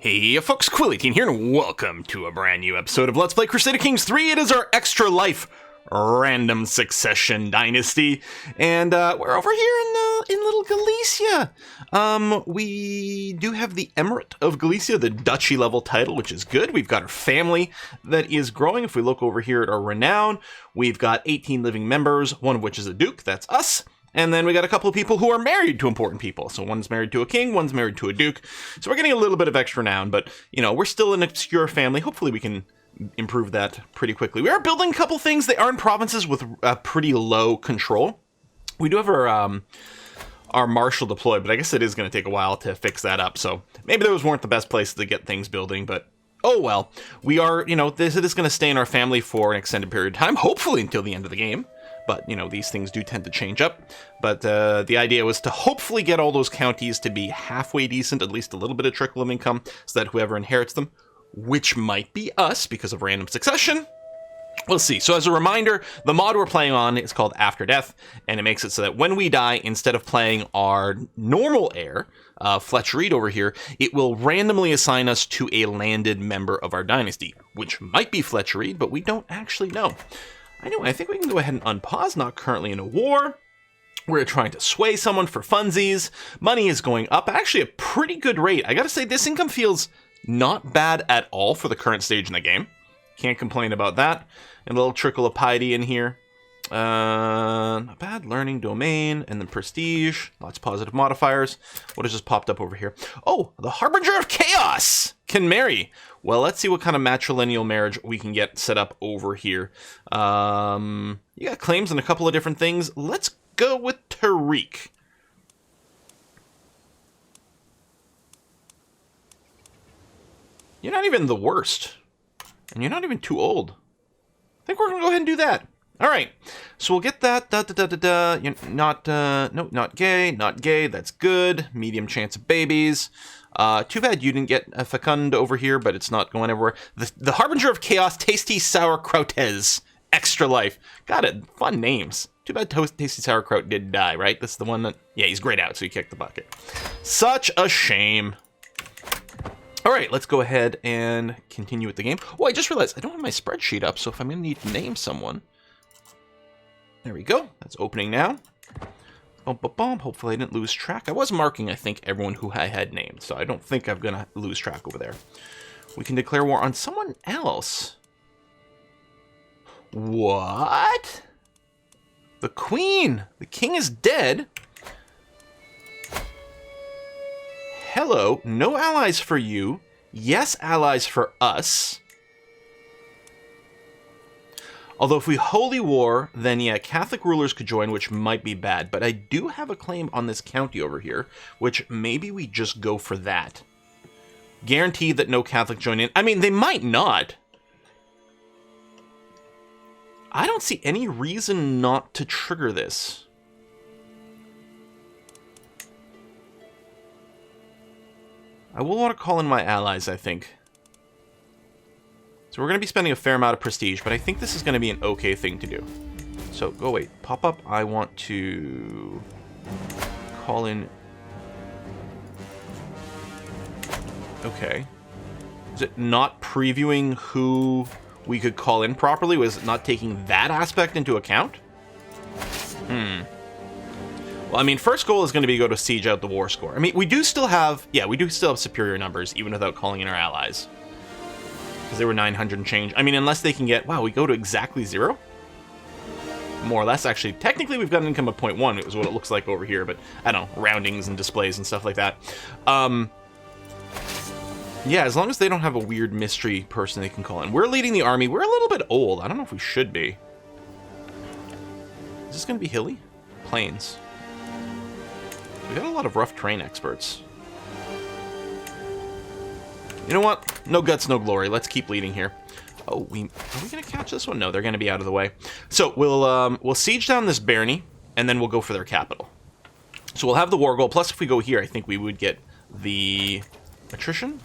Hey folks, Quill18 here, and welcome to a brand new episode of Let's Play Crusader Kings 3. It is our Extra Life Random Succession Dynasty, and we're over here in little Galicia. We do have the Emirate of Galicia, the duchy level title, which is good. We've got our family that is growing. If we look over here at our renown, we've got 18 living members, one of which is a duke, that's us. And then we got a couple of people who are married to important people. So one's married to a king, one's married to a duke. So we're getting a little bit of extra renown, but, you know, we're still an obscure family. Hopefully we can improve that pretty quickly. We are building a couple things. They are in provinces with pretty low control. We do have our marshal deployed, but I guess it is going to take a while to fix that up. So maybe those weren't the best places to get things building, but oh well. We are, you know, this is going to stay in our family for an extended period of time, hopefully until the end of the game. But, you know, these things do tend to change up. But the idea was to hopefully get all those counties to be halfway decent, at least a little bit of trickle of income, so that whoever inherits them, which might be us because of random succession, we'll see. So as a reminder, the mod we're playing on is called After Death, and it makes it so that when we die, instead of playing our normal heir, Fletch Reed over here, it will randomly assign us to a landed member of our dynasty, which might be Fletch Reed, but we don't actually know. Anyway, I think we can go ahead and unpause. Not currently in a war. We're trying to sway someone for funsies. Money is going up. Actually, a pretty good rate. I gotta say, this income feels not bad at all for the current stage in the game. Can't complain about that. And a little trickle of piety in here. Not bad. Learning, domain, and then prestige. Lots of positive modifiers. What has just popped up over here? Oh, the Harbinger of Chaos can marry. Well, let's see what kind of matrilineal marriage we can get set up over here. You got claims on a couple of different things. Let's go with Tariq. You're not even the worst. And you're not even too old. I think we're going to go ahead and do that. All right, so we'll get that. You're not, no, not gay, not gay. That's good. Medium chance of babies. Too bad you didn't get a fecund over here, but it's not going everywhere. The Harbinger of Chaos, Tasty Sauerkrautez, Extra Life. Got it. Fun names. Too bad Tasty Sauerkraut did die, right? That's the one that, yeah, he's grayed out, so he kicked the bucket. Such a shame. All right, let's go ahead and continue with the game. Oh, I just realized I don't have my spreadsheet up, so if I'm going to need to name someone. There we go. That's opening now. Hopefully I didn't lose track. I was marking, I think, everyone who I had named, so I don't think I'm going to lose track over there. We can declare war on someone else. What? The queen. The king is dead. Hello. No allies for you. Yes, allies for us. Although if we holy war, then yeah, Catholic rulers could join, which might be bad. But I do have a claim on this county over here, which maybe we just go for that. Guarantee that no Catholic join in. I mean, they might not. I don't see any reason not to trigger this. I will want to call in my allies, I think. So we're going to be spending a fair amount of prestige, but I think this is going to be an okay thing to do. So, go wait. Pop up. I want to call in. Okay. Is it not previewing who we could call in properly? Was it not taking that aspect into account? Well, I mean, first goal is going to be go to siege out the war score. I mean, we do still have, yeah, we do still have superior numbers, even without calling in our allies. Because they were 900 and change. I mean, unless they can get... Wow, we go to exactly 0? More or less, actually. Technically, we've got an income of 0.1. It was what it looks like over here. But, I don't know, roundings and displays and stuff like that. Yeah, as long as they don't have a weird mystery person they can call in. We're leading the army. We're a little bit old. I don't know if we should be. Is this going to be hilly? Plains. We got a lot of rough terrain experts. You know what? No guts, no glory. Let's keep leading here. Oh, are we going to catch this one? No, they're going to be out of the way. So we'll siege down this barony, and then we'll go for their capital. So we'll have the war goal. Plus, if we go here, I think we would get the attrition.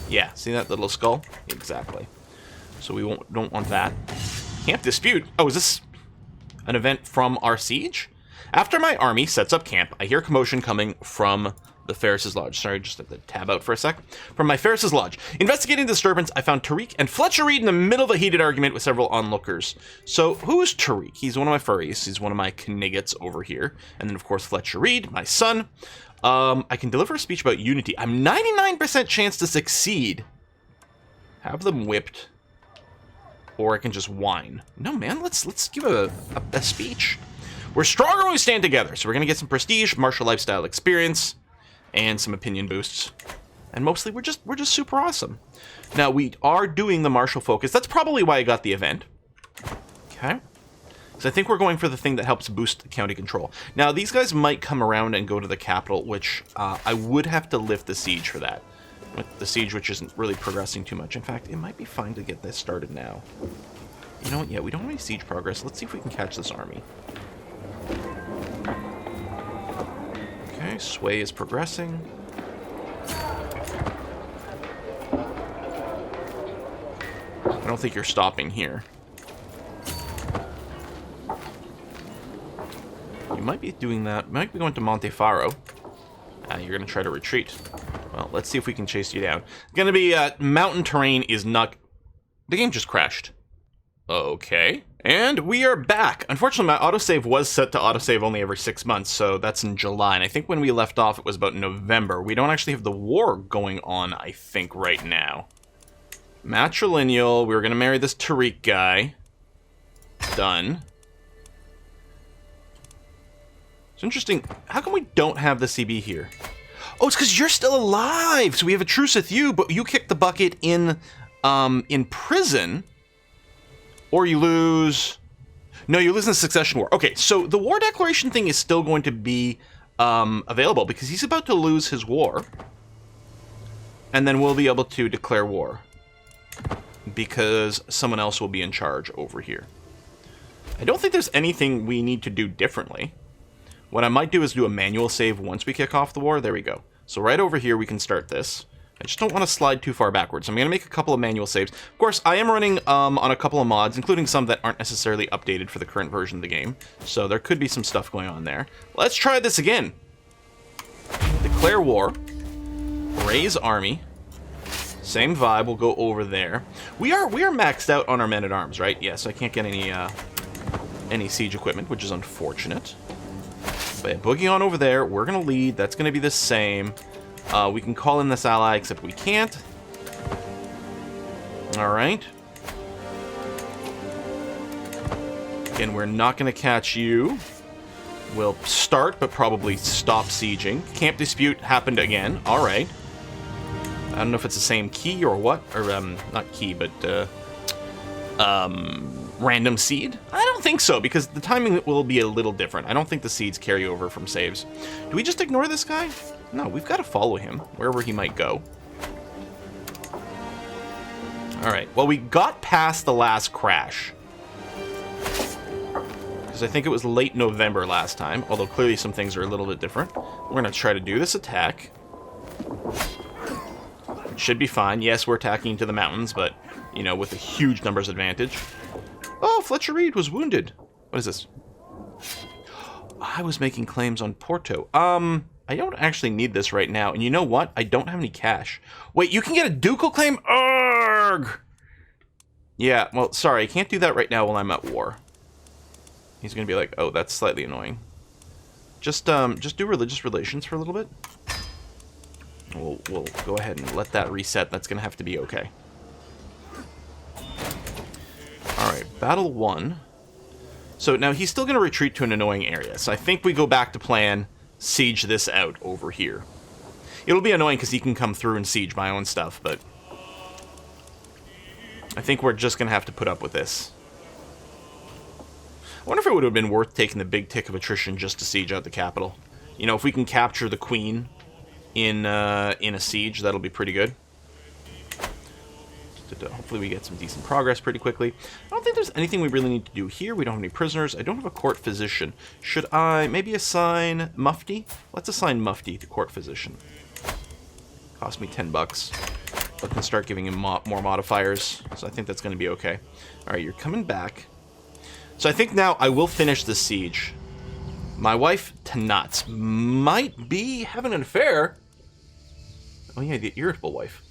Yeah, see that little skull? Exactly. So we don't want that. Camp dispute. Oh, is this an event from our siege? After my army sets up camp, I hear commotion coming from the Ferris's Lodge. Sorry, just had to tab out for a sec. From my Ferris's Lodge. Investigating the disturbance, I found Tariq and Fletcher Reed in the middle of a heated argument with several onlookers. So, who is Tariq? He's one of my furries. He's one of my Kniggets over here. And then, of course, Fletcher Reed, my son. I can deliver a speech about unity. I'm 99% chance to succeed. Have them whipped. Or I can just whine. No, man, let's give a speech. We're stronger when we stand together, so we're gonna get some prestige, martial lifestyle experience, and some opinion boosts. And mostly, we're just super awesome. Now, we are doing the martial focus. That's probably why I got the event. Okay. So I think we're going for the thing that helps boost county control. Now, these guys might come around and go to the capital, which I would have to lift the siege for that. The siege, which isn't really progressing too much. In fact, it might be fine to get this started now. You know what? Yeah, we don't have any siege progress. Let's see if we can catch this army. Okay, sway is progressing. I don't think you're stopping here. You might be doing that. You might be going to Montefaro. You're going to try to retreat. Well, let's see if we can chase you down. Gonna be, mountain terrain is not... The game just crashed. Okay. And we are back. Unfortunately, my autosave was set to autosave only every 6 months, so that's in July. And I think when we left off, it was about November. We don't actually have the war going on, I think, right now. Matrilineal. We were gonna marry this Tariq guy. Done. It's interesting. How come we don't have the CB here? Oh, it's because you're still alive. So we have a truce with you, but you kick the bucket in prison, or you lose. No, you lose in the succession war. Okay, so the war declaration thing is still going to be available because he's about to lose his war, and then we'll be able to declare war because someone else will be in charge over here. I don't think there's anything we need to do differently. What I might do is do a manual save once we kick off the war. There we go. So right over here, we can start this. I just don't want to slide too far backwards. I'm going to make a couple of manual saves. Of course, I am running on a couple of mods, including some that aren't necessarily updated for the current version of the game. So there could be some stuff going on there. Let's try this again. Declare war. Raise army. Same vibe. We'll go over there. We are maxed out on our men-at-arms, right? Yes, I can't get any siege equipment, which is unfortunate. But boogie on over there. We're going to lead. That's going to be the same. We can call in this ally, except we can't. Alright. Again, we're not going to catch you. We'll start, but probably stop sieging. Camp dispute happened again. Alright. I don't know if it's the same key or what. Or, not key, but, random seed? I don't think so, because the timing will be a little different. I don't think the seeds carry over from saves. Do we just ignore this guy? No, we've got to follow him, wherever he might go. Alright, well, we got past the last crash. Because I think it was late November last time, although clearly some things are a little bit different. We're going to try to do this attack. It should be fine. Yes, we're attacking into the mountains, but, you know, with a huge numbers advantage. Oh, Fletcher Reed was wounded. What is this? I was making claims on Porto. I don't actually need this right now. And you know what? I don't have any cash. Wait, you can get a ducal claim? Urgh! Yeah, well, sorry. I can't do that right now while I'm at war. He's going to be like, oh, that's slightly annoying. Just do religious relations for a little bit. We'll go ahead and let that reset. That's going to have to be okay. Alright, battle 1. So now he's still going to retreat to an annoying area. So I think we go back to plan, siege this out over here. It'll be annoying because he can come through and siege my own stuff, but I think we're just going to have to put up with this. I wonder if it would have been worth taking the big tick of attrition just to siege out the capital. You know, if we can capture the queen in a siege, that'll be pretty good. Hopefully we get some decent progress pretty quickly. I don't think there's anything we really need to do here. We don't have any prisoners. I don't have a court physician. Should I maybe assign Mufti? Let's assign Mufti to court physician. Cost me 10 bucks. But can start giving him more modifiers. So I think that's going to be okay. Alright, you're coming back. So I think now I will finish the siege. My wife, Tanats, might be having an affair. Oh yeah, the irritable wife.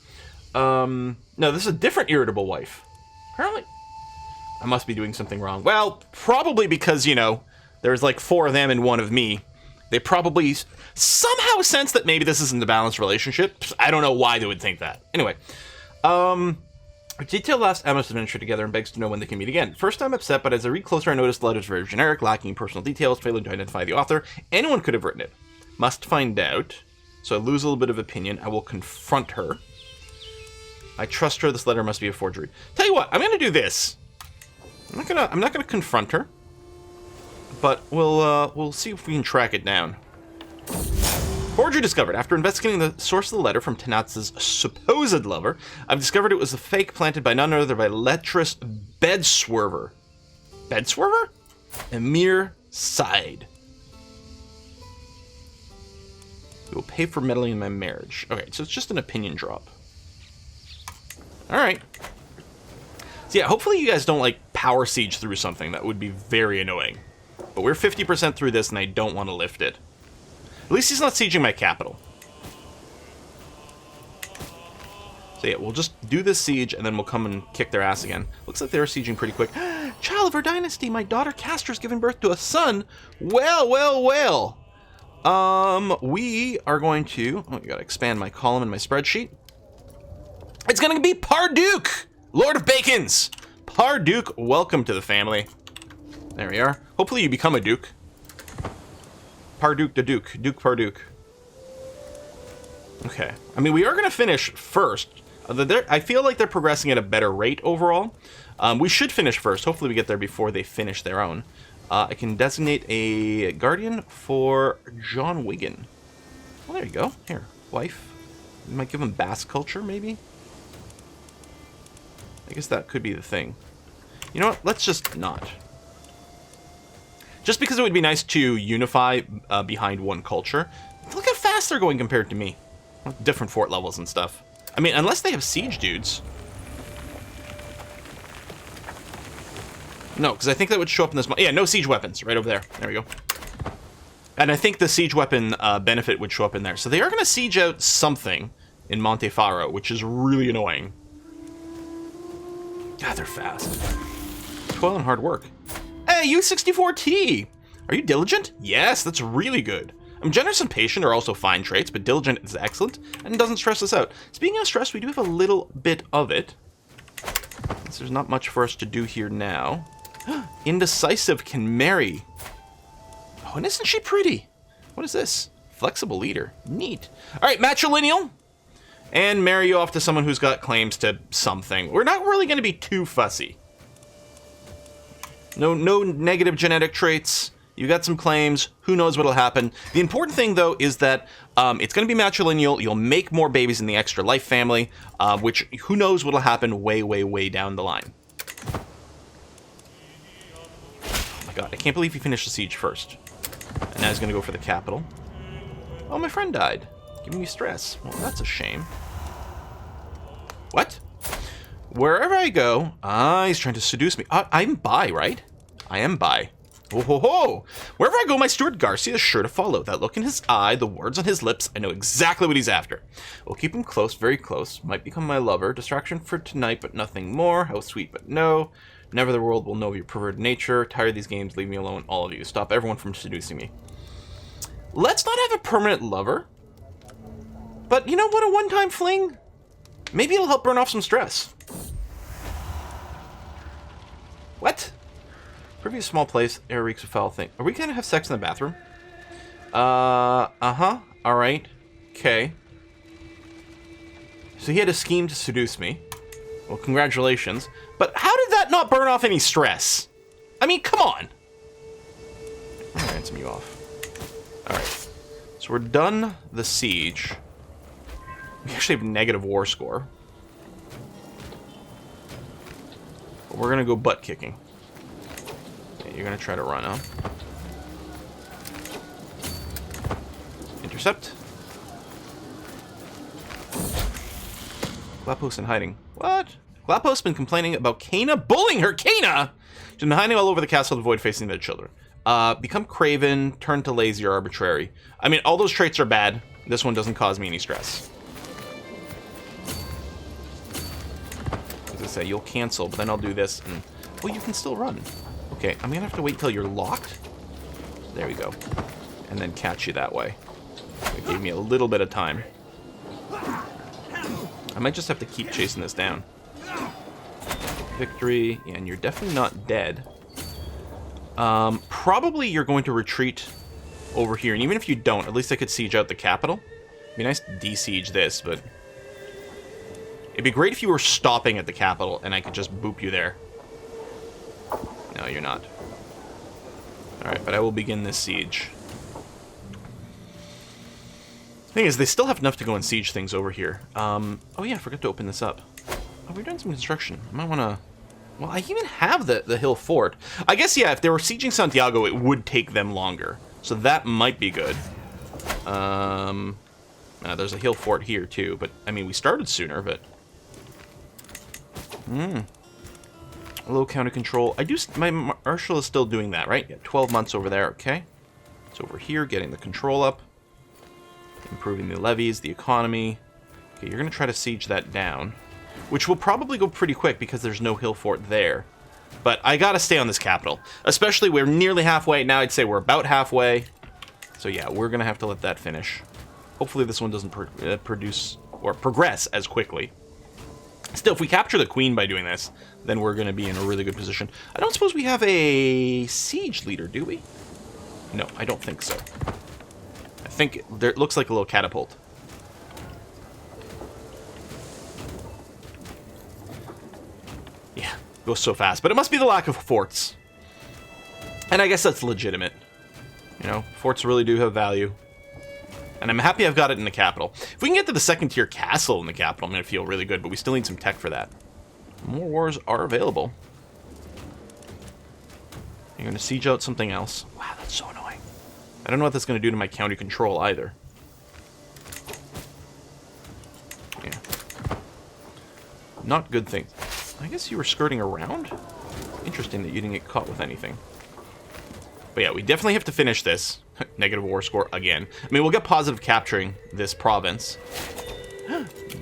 No, this is a different irritable wife. Apparently, I must be doing something wrong. Well, probably because, you know, there's like 4 of them and 1 of me. They probably somehow sense that maybe this isn't a balanced relationship. I don't know why they would think that. Anyway, detail last Emma's adventure together and begs to know when they can meet again. First, I'm upset, but as I read closer, I noticed the letter's very generic, lacking personal details, failing to identify the author. Anyone could have written it. Must find out. So I lose a little bit of opinion. I will confront her. I trust her. This letter must be a forgery. Tell you what, I'm gonna do this. I'm not gonna confront her, but we'll see if we can track it down. Forgery discovered. After investigating the source of the letter from Tanatz's supposed lover, I've discovered it was a fake planted by none other than by lecherous Bedswerver. Bedswerver? Emir Side. We will pay for meddling in my marriage. Okay, so it's just an opinion drop. Alright. So yeah, hopefully you guys don't, like, power siege through something. That would be very annoying. But we're 50% through this, and I don't want to lift it. At least he's not sieging my capital. So yeah, we'll just do this siege, and then we'll come and kick their ass again. Looks like they're sieging pretty quick. Child of our dynasty, my daughter Castra's given birth to a son. Well, well, well. We are going to... Oh, I gotta expand my column in my spreadsheet. It's gonna be Parduke, Lord of Bacons. Parduke, welcome to the family. There we are. Hopefully you become a duke. Parduke the Duke. Duke Parduke. Okay. I mean, we are gonna finish first. I feel like they're progressing at a better rate overall. We should finish first. Hopefully we get there before they finish their own. I can designate a guardian for John Wigan. Well, there you go. Here, wife. We might give him Basque culture, maybe? I guess that could be the thing. You know what? Let's just not. Just because it would be nice to unify behind one culture. Look how fast they're going compared to me. Different fort levels and stuff. I mean, unless they have siege dudes. No, because I think that would show up in this... Yeah, no siege weapons. Right over there. There we go. And I think the siege weapon benefit would show up in there. So they are going to siege out something in Montefaro, which is really annoying. God, they're fast. Toil and hard work. Hey, U64T! Are you diligent? Yes, that's really good. I'm generous and patient are also fine traits, but diligent is excellent and doesn't stress us out. Speaking of stress, we do have a little bit of it. There's not much for us to do here now. Indecisive can marry. Oh, and isn't she pretty? What is this? Flexible leader. Neat. All right, matrilineal. And marry you off to someone who's got claims to something. We're not really going to be too fussy. No negative genetic traits. You got some claims. Who knows what'll happen? The important thing, though, is that it's going to be matrilineal. You'll make more babies in the extra life family, which who knows what'll happen way, way, way down the line. Oh my god, I can't believe he finished the siege first. And now he's going to go for the capital. Oh, my friend died. Giving me stress. Well, that's a shame. What? Wherever I go, he's trying to seduce me. I'm bi, right? I am bi. Oh ho ho! Wherever I go, my steward Garcia is sure to follow. That look in his eye, the words on his lips, I know exactly what he's after. We'll keep him close, very close. Might become my lover. Distraction for tonight, but nothing more. How sweet, but no. Never the world will know your perverted nature. Tired of these games, leave me alone, all of you. Stop everyone from seducing me. Let's not have a permanent lover. But you know what, a one-time fling? Maybe it'll help burn off some stress. What? Previous small place, air reeks of foul thing. Are we gonna have sex in the bathroom? Uh-huh. Alright. Okay. So he had a scheme to seduce me. Well, congratulations. But how did that not burn off any stress? I mean, come on! I'm gonna ransom you off. Alright. So we're done the siege. We actually have negative war score. But we're gonna go butt kicking. Okay, you're gonna try to run, huh? Intercept. Glapos in hiding. What? Glapos been complaining about Kana bullying her. Kana! She's been hiding all over the castle to avoid facing their children. Become craven, turn to lazy or arbitrary. I mean, all those traits are bad. This one doesn't cause me any stress. As I say, you'll cancel, but then I'll do this, and... Oh, you can still run. Okay, I'm gonna have to wait till you're locked. There we go. And then catch you that way. It gave me a little bit of time. I might just have to keep chasing this down. Victory, and you're definitely not dead. Probably you're going to retreat over here, and even if you don't, at least I could siege out the capital. It'd be nice to de-siege this, but... It'd be great if you were stopping at the capital, and I could just boop you there. No, you're not. Alright, but I will begin this siege. Thing is, they still have enough to go and siege things over here. Oh yeah, I forgot to open this up. Oh, we're doing some construction. I might want to... Well, I even have the hill fort. I guess, yeah, if they were sieging Santiago, it would take them longer. So that might be good. There's a hill fort here, too. But, I mean, we started sooner, but... Low counter control. My marshal is still doing that, right? Yeah, 12 months over there, okay. It's over here, getting the control up. Improving the levies, the economy. Okay, you're going to try to siege that down. Which will probably go pretty quick because there's no hill fort there. But I gotta stay on this capital. Especially, we're nearly halfway. Now I'd say we're about halfway. So yeah, we're gonna have to let that finish. Hopefully this one doesn't produce or progress as quickly. Still, if we capture the queen by doing this, then we're gonna be in a really good position. I don't suppose we have a siege leader, do we? No, I don't think so. I think there, it looks like a little catapult. Yeah, goes so fast. But it must be the lack of forts. And I guess that's legitimate. You know, forts really do have value. And I'm happy I've got it in the capital. If we can get to the second tier castle in the capital, I'm going to feel really good. But we still need some tech for that. More wars are available. You're going to siege out something else. Wow, that's so annoying. I don't know what that's going to do to my county control either. Yeah. Not good things. I guess you were skirting around? Interesting that you didn't get caught with anything. But yeah, we definitely have to finish this. Negative war score again. I mean, we'll get positive capturing this province.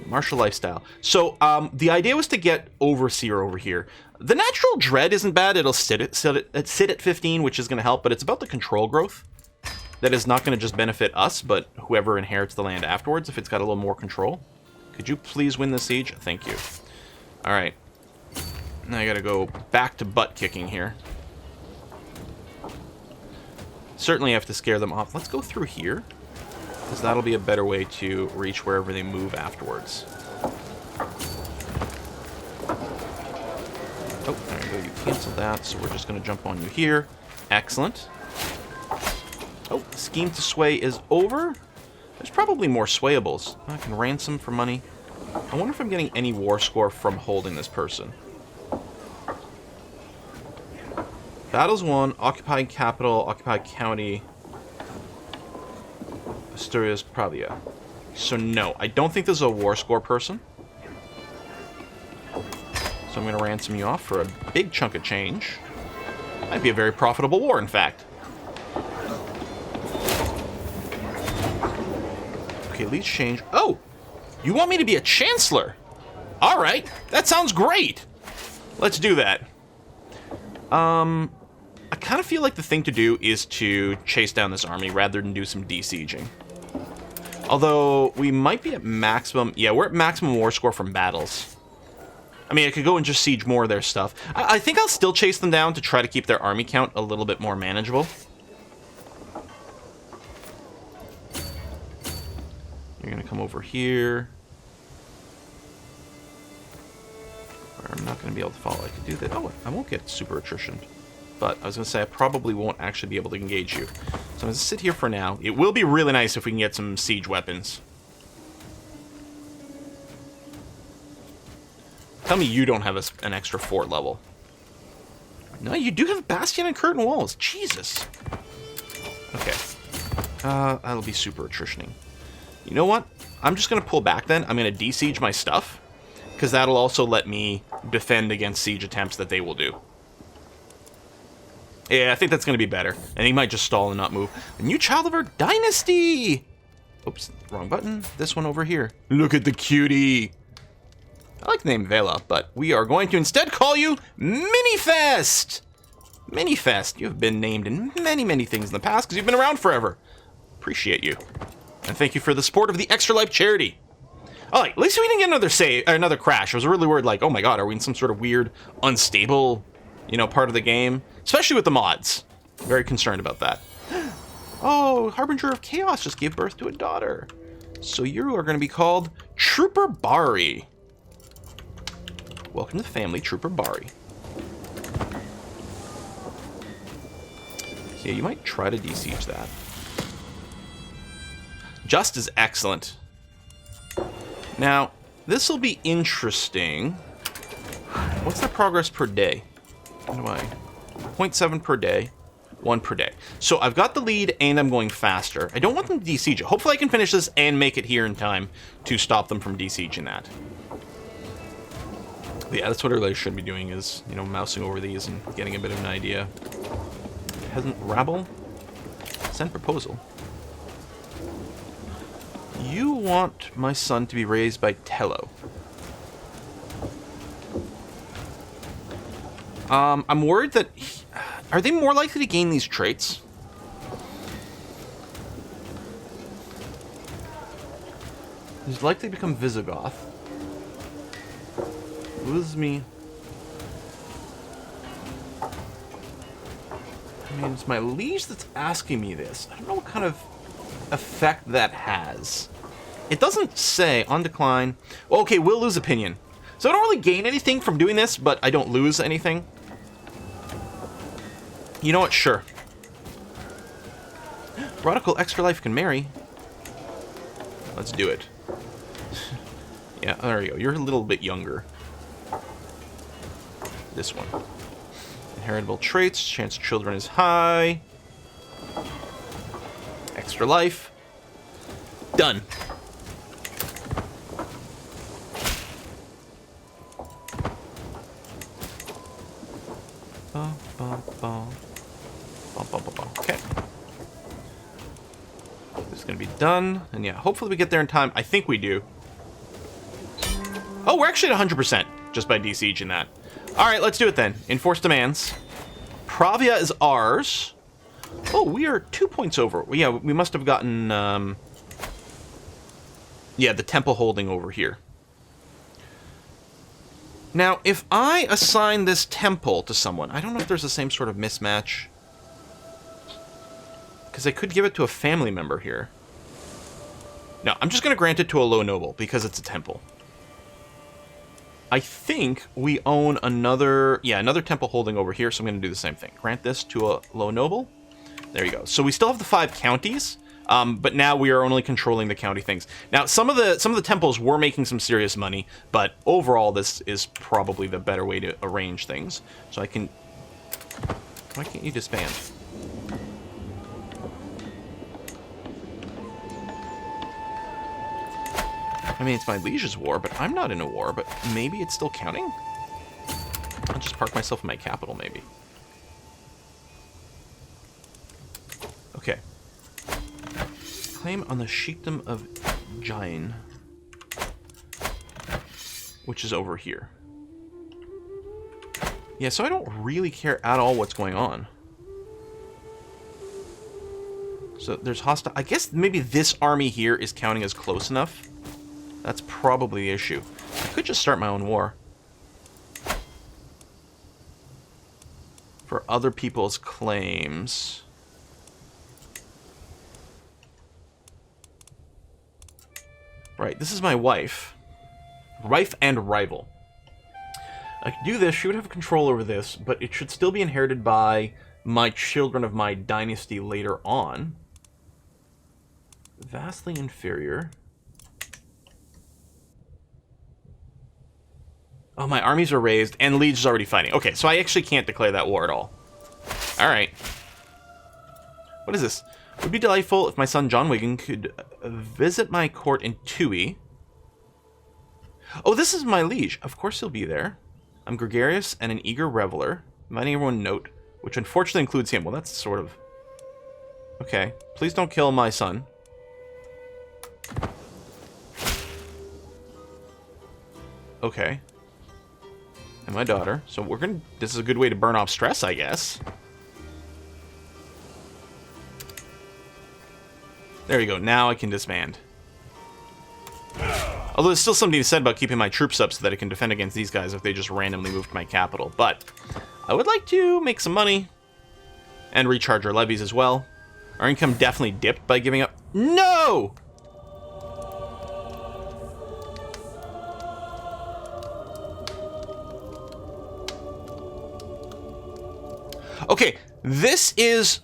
Martial lifestyle. So, the idea was to get Overseer over here. The natural dread isn't bad. It'll sit at 15, which is going to help. But it's about the control growth. That is not going to just benefit us, but whoever inherits the land afterwards, if it's got a little more control. Could you please win the siege? Thank you. Alright. Now I gotta go back to butt kicking here. Certainly have to scare them off. Let's go through here, because that'll be a better way to reach wherever they move afterwards. Oh, there you go. You canceled that, so we're just going to jump on you here. Excellent. Oh, the scheme to sway is over. There's probably more swayables. I can ransom for money. I wonder if I'm getting any war score from holding this person. Battles won, occupied capital, occupied county, Asturias, Pravia. So no, I don't think this is a war score person. So I'm going to ransom you off for a big chunk of change. Might be a very profitable war, in fact. Okay, lead change. Oh! You want me to be a chancellor? Alright, that sounds great! Let's do that. I kind of feel like the thing to do is to chase down this army rather than do some de-sieging. Although, we might be at maximum... Yeah, we're at maximum war score from battles. I mean, I could go and just siege more of their stuff. I think I'll still chase them down to try to keep their army count a little bit more manageable. You're going to come over here. I'm not going to be able to follow. I could do that. Oh, I won't get super attrition. But I was going to say I probably won't actually be able to engage you. So I'm going to sit here for now. It will be really nice if we can get some siege weapons. Tell me you don't have an extra fort level. No, you do have bastion and curtain walls. Jesus. Okay. That'll be super attritioning. You know what? I'm just going to pull back then. I'm going to de-siege my stuff. Because that'll also let me defend against siege attempts that they will do. Yeah, I think that's going to be better. And he might just stall and not move. A new child of our dynasty! Oops, wrong button. This one over here. Look at the cutie! I like the name Vela, but we are going to instead call you Minifest! Minifest, you have been named in many, many things in the past because you've been around forever. Appreciate you. And thank you for the support of the Extra Life charity. Alright, at least we didn't get another crash. I was really worried, like, oh my god, are we in some sort of weird, unstable, part of the game? Especially with the mods. Very concerned about that. Oh, Harbinger of Chaos just gave birth to a daughter. So you are going to be called Trooper Bari. Welcome to the family, Trooper Bari. Yeah, you might try to de-siege that. Just is excellent. Now, this will be interesting. What's that progress per day? What do I... 0.7 per day, 1 per day. So I've got the lead and I'm going faster. I don't want them to de-siege it. Hopefully I can finish this and make it here in time to stop them from de-sieging that. But yeah, that's what I really should be doing is, mousing over these and getting a bit of an idea. Peasant rabble? Send proposal. You want my son to be raised by Tello. I'm worried that... Are they more likely to gain these traits? He's likely to become Visigoth. Lose me. I mean, it's my liege that's asking me this. I don't know what kind of effect that has. It doesn't say on decline. Well, okay, we'll lose opinion. So I don't really gain anything from doing this, but I don't lose anything. You know what? Sure. Radical Extra Life can marry. Let's do it. Yeah, there you go. You're a little bit younger. This one. Inheritable traits. Chance of children is high. Extra Life. Done. Okay. This is going to be done. And yeah, hopefully we get there in time. I think we do. Oh, we're actually at 100% just by de-sieging that. Alright, let's do it then. Enforce demands. Pravia is ours. Oh, we are 2 points over. Yeah, we must have gotten... yeah, the temple holding over here. Now, if I assign this temple to someone, I don't know if there's the same sort of mismatch. Because I could give it to a family member here. No, I'm just going to grant it to a low noble, because it's a temple. I think we own another... Yeah, another temple holding over here, so I'm going to do the same thing. Grant this to a low noble. There you go. So we still have the 5 counties, but now we are only controlling the county things. Now, some of the temples were making some serious money, but overall, this is probably the better way to arrange things. So I can... Why can't you disband? I mean, it's my liege's war, but I'm not in a war, but maybe it's still counting? I'll just park myself in my capital, maybe. Okay. Claim on the Sheikdom of Jain, which is over here. Yeah, so I don't really care at all what's going on. So there's hostile... I guess maybe this army here is counting as close enough. That's probably the issue. I could just start my own war. For other people's claims. Right, this is my wife. Wife and rival. I could do this, she would have control over this, but it should still be inherited by my children of my dynasty later on. Vastly inferior. Oh, my armies are raised, and Liege is already fighting. Okay, so I actually can't declare that war at all. Alright. What is this? It would be delightful if my son John Wigan could visit my court in Tui. Oh, this is my liege. Of course he'll be there. I'm gregarious and an eager reveler. Inviting everyone note. which unfortunately includes him. Well, that's sort of... Okay, please don't kill my son. Okay. And my daughter. So we're gonna... This is a good way to burn off stress, I guess. There you go. Now I can disband. Although there's still something said about keeping my troops up so that I can defend against these guys if they just randomly move to my capital. But I would like to make some money and recharge our levies as well. Our income definitely dipped by giving up. No! Okay, this is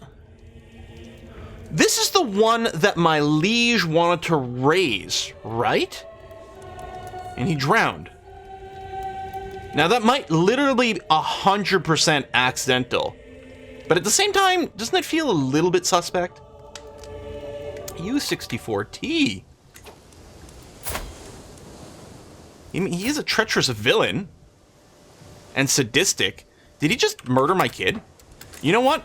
the one that my liege wanted to raise, right? And he drowned. Now that might literally 100% accidental. But at the same time, doesn't it feel a little bit suspect? U64T. He is a treacherous villain. And sadistic. Did he just murder my kid? You know what?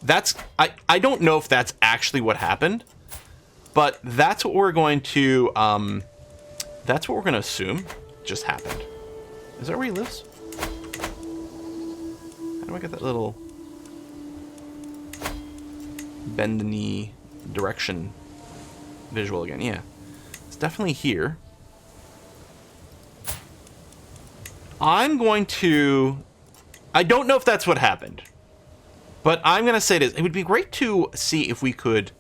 I don't know if that's actually what happened. But that's what we're going to, that's what we're going to assume just happened. Is that where he lives? How do I get that little bend the knee direction visual again? Yeah, it's definitely here. I'm going to... I don't know if that's what happened, but I'm going to say this. It would be great to see if we could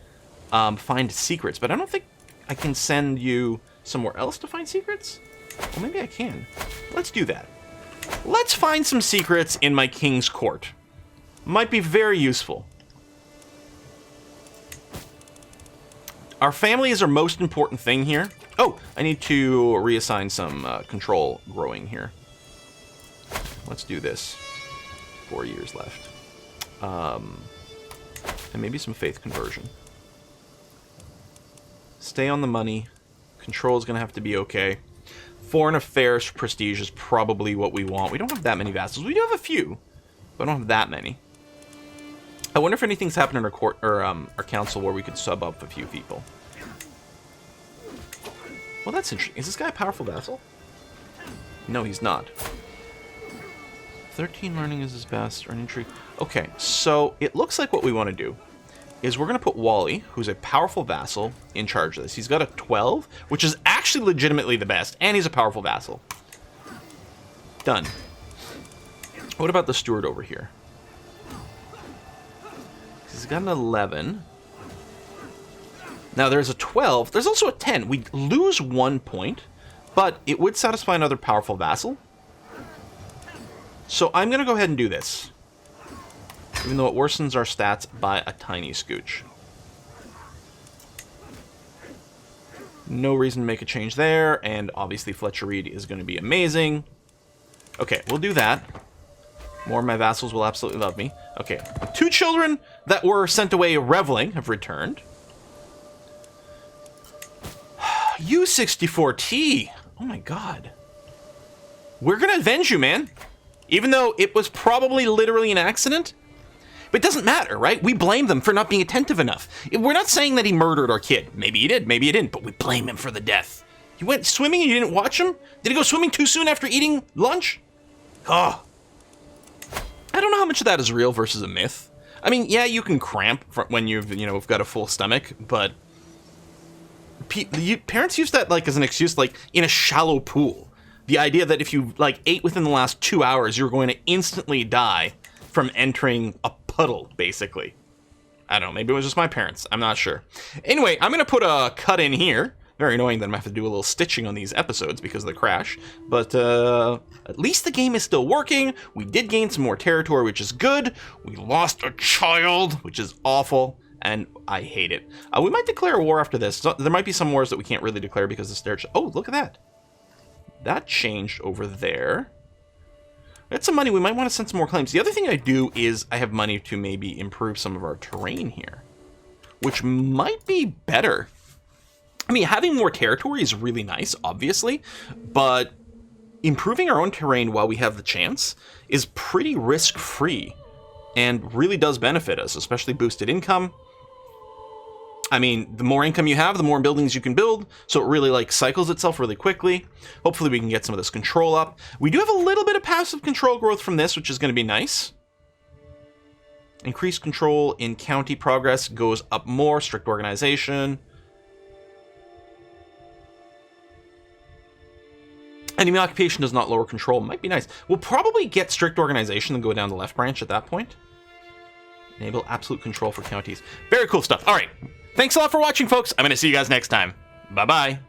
find secrets, but I don't think I can send you somewhere else to find secrets. Well, maybe I can. Let's do that. Let's find some secrets in my king's court. Might be very useful. Our family is our most important thing here. Oh, I need to reassign some control growing here. Let's do this. 4 years left. And maybe some faith conversion. Stay on the money. Control is going to have to be okay. Foreign affairs prestige is probably what we want. We don't have that many vassals. We do have a few, but I don't have that many. I wonder if anything's happened in our court or our council where we could sub up a few people. Well, that's interesting. Is this guy a powerful vassal? No, he's not. 13 learning is his best, or an intrigue. Okay, so it looks like what we want to do is we're going to put Wally, who's a powerful vassal, in charge of this. He's got a 12, which is actually legitimately the best, and he's a powerful vassal. Done. What about the steward over here? He's got an 11. Now, there's a 12. There's also a 10. We lose 1 point, but it would satisfy another powerful vassal. So I'm going to go ahead and do this, even though it worsens our stats by a tiny scooch. No reason to make a change there, and obviously Fletcher Reed is going to be amazing. Okay, we'll do that. More of my vassals will absolutely love me. Okay, 2 children that were sent away reveling have returned. U64T! Oh my god. We're going to avenge you, man. Even though it was probably literally an accident. But it doesn't matter, right? We blame them for not being attentive enough. We're not saying that he murdered our kid. Maybe he did, maybe he didn't, but we blame him for the death. He went swimming and you didn't watch him? Did he go swimming too soon after eating lunch? Oh. I don't know how much of that is real versus a myth. I mean, yeah, you can cramp when you've got a full stomach, but parents use that like as an excuse, like in a shallow pool. The idea that if you like ate within the last 2 hours, you're going to instantly die from entering a puddle, basically. I don't know, maybe it was just my parents. I'm not sure. Anyway, I'm going to put a cut in here. Very annoying that I'm going to have to do a little stitching on these episodes because of the crash. But at least the game is still working. We did gain some more territory, which is good. We lost a child, which is awful. And I hate it. We might declare a war after this. So there might be some wars that we can't really declare because the stair... Oh, look at that. That changed over there. That's some money. We might want to send some more claims. The other thing I do is I have money to maybe improve some of our terrain here, which might be better. I mean, having more territory is really nice, obviously, but improving our own terrain while we have the chance is pretty risk-free. and really does benefit us, especially boosted income. I mean, the more income you have, the more buildings you can build, so it really like cycles itself really quickly. Hopefully we can get some of this control up. We do have a little bit of passive control growth from this, which is going to be nice. Increased control in county progress goes up more. Strict organization. Enemy occupation does not lower control. Might be nice. We'll probably get strict organization and go down the left branch at that point. Enable absolute control for counties. Very cool stuff. All right. Thanks a lot for watching, folks. I'm going to see you guys next time. Bye-bye.